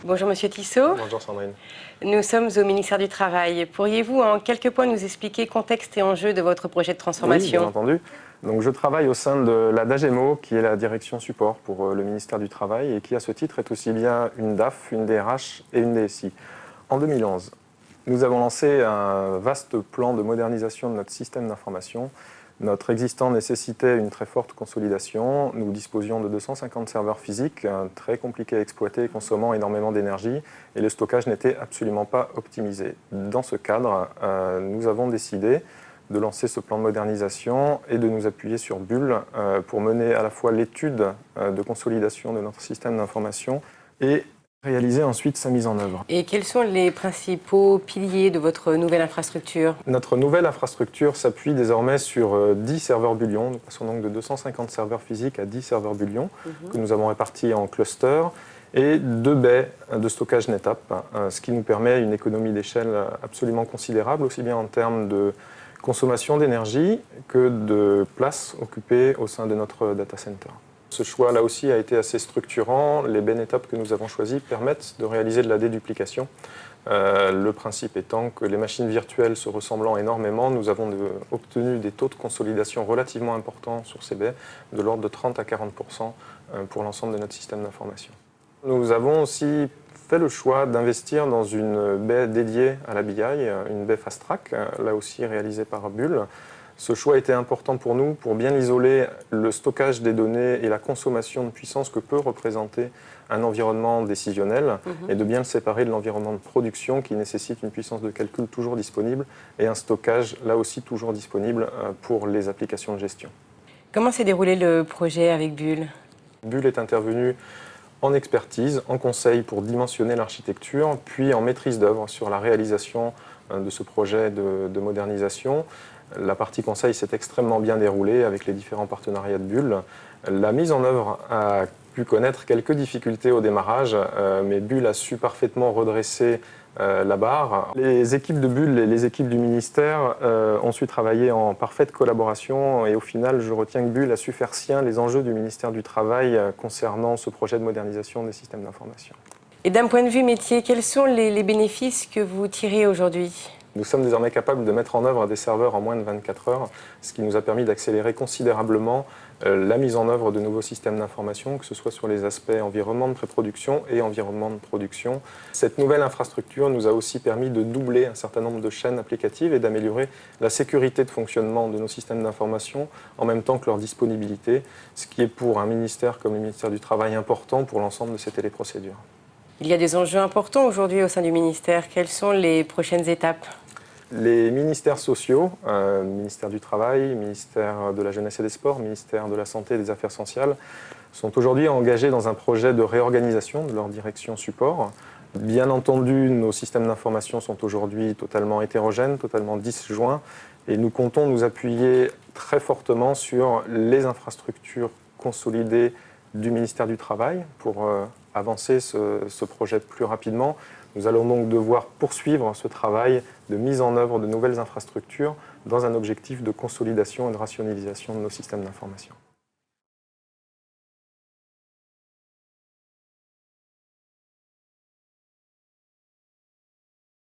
Bonjour Monsieur Tissot. Bonjour Sandrine. Nous sommes au ministère du Travail. Pourriez-vous en quelques points nous expliquer contexte et enjeux de votre projet de transformation? Oui, bien entendu. Donc, je travaille au sein de la DAGEMO, qui est la direction support pour le ministère du Travail et qui, à ce titre, est aussi bien une DAF, une DRH et une DSI. En 2011, nous avons lancé un vaste plan de modernisation de notre système d'information. Notre existant nécessitait une très forte consolidation. Nous disposions de 250 serveurs physiques, très compliqués à exploiter, consommant énormément d'énergie, et le stockage n'était absolument pas optimisé. Dans ce cadre, nous avons décidé de lancer ce plan de modernisation et de nous appuyer sur Bull pour mener à la fois l'étude de consolidation de notre système d'information et réaliser ensuite sa mise en œuvre. Et quels sont les principaux piliers de votre nouvelle infrastructure? Notre nouvelle infrastructure s'appuie désormais sur 10 serveurs Bullion. Nous passons donc de 250 serveurs physiques à 10 serveurs Bullion que nous avons répartis en clusters et 2 baies de stockage NetApp, ce qui nous permet une économie d'échelle absolument considérable, aussi bien en termes de consommation d'énergie que de place occupée au sein de notre data center. Ce choix là aussi a été assez structurant. Les baies NetApp que nous avons choisies permettent de réaliser de la déduplication. Le principe étant que les machines virtuelles se ressemblant énormément, nous avons obtenu des taux de consolidation relativement importants sur ces baies, de l'ordre de 30 à 40% pour l'ensemble de notre système d'information. Nous avons aussi fait le choix d'investir dans une baie dédiée à la BI, une baie Fast Track, là aussi réalisée par Bull. Ce choix était important pour nous pour bien isoler le stockage des données et la consommation de puissance que peut représenter un environnement décisionnel et de bien le séparer de l'environnement de production qui nécessite une puissance de calcul toujours disponible et un stockage là aussi toujours disponible pour les applications de gestion. Comment s'est déroulé le projet avec Bull? Bull est intervenu en expertise, en conseil pour dimensionner l'architecture, puis en maîtrise d'œuvre sur la réalisation de ce projet de modernisation. La partie conseil s'est extrêmement bien déroulée avec les différents partenariats de Bull. La mise en œuvre a pu connaître quelques difficultés au démarrage, mais Bull a su parfaitement redresser la barre. Les équipes de Bull et les équipes du ministère ont su travailler en parfaite collaboration et au final, je retiens que Bull a su faire sien les enjeux du ministère du Travail concernant ce projet de modernisation des systèmes d'information. Et d'un point de vue métier, quels sont les bénéfices que vous tirez aujourd'hui? Nous sommes désormais capables de mettre en œuvre des serveurs en moins de 24 heures, ce qui nous a permis d'accélérer considérablement la mise en œuvre de nouveaux systèmes d'information, que ce soit sur les aspects environnement de pré-production et environnement de production. Cette nouvelle infrastructure nous a aussi permis de doubler un certain nombre de chaînes applicatives et d'améliorer la sécurité de fonctionnement de nos systèmes d'information en même temps que leur disponibilité, ce qui est pour un ministère comme le ministère du Travail important pour l'ensemble de ces téléprocédures. Il y a des enjeux importants aujourd'hui au sein du ministère. Quelles sont les prochaines étapes? Les ministères sociaux, ministère du Travail, ministère de la Jeunesse et des Sports, ministère de la Santé et des Affaires sociales, sont aujourd'hui engagés dans un projet de réorganisation de leur direction support. Bien entendu, nos systèmes d'information sont aujourd'hui totalement hétérogènes, totalement disjoints, et nous comptons nous appuyer très fortement sur les infrastructures consolidées du ministère du Travail pour avancer ce projet plus rapidement. Nous allons donc devoir poursuivre ce travail de mise en œuvre de nouvelles infrastructures dans un objectif de consolidation et de rationalisation de nos systèmes d'information.